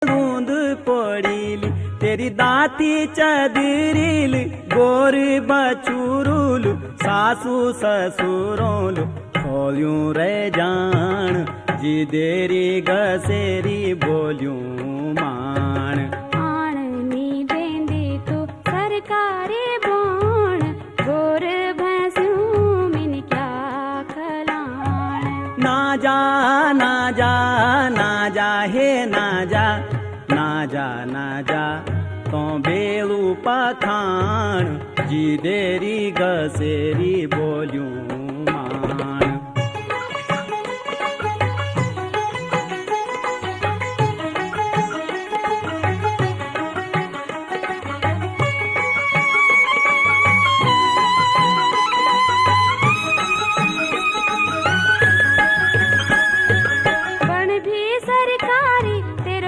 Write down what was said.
लूंद पड़ीली तेरी दाती चदरील गोर बचूरूल सासू ससुरोल खोल्यूं रे जान जी देरी गसेरी बोल्यूं माण आणनी देंदी तो सरकारे बोण गोर भैंसूं मिन क्या खलाण ना जा ना जा ना जा हे ना जा ना जा ना जा तो बेलू पखाण जी देरी गसेरी बोल्यूं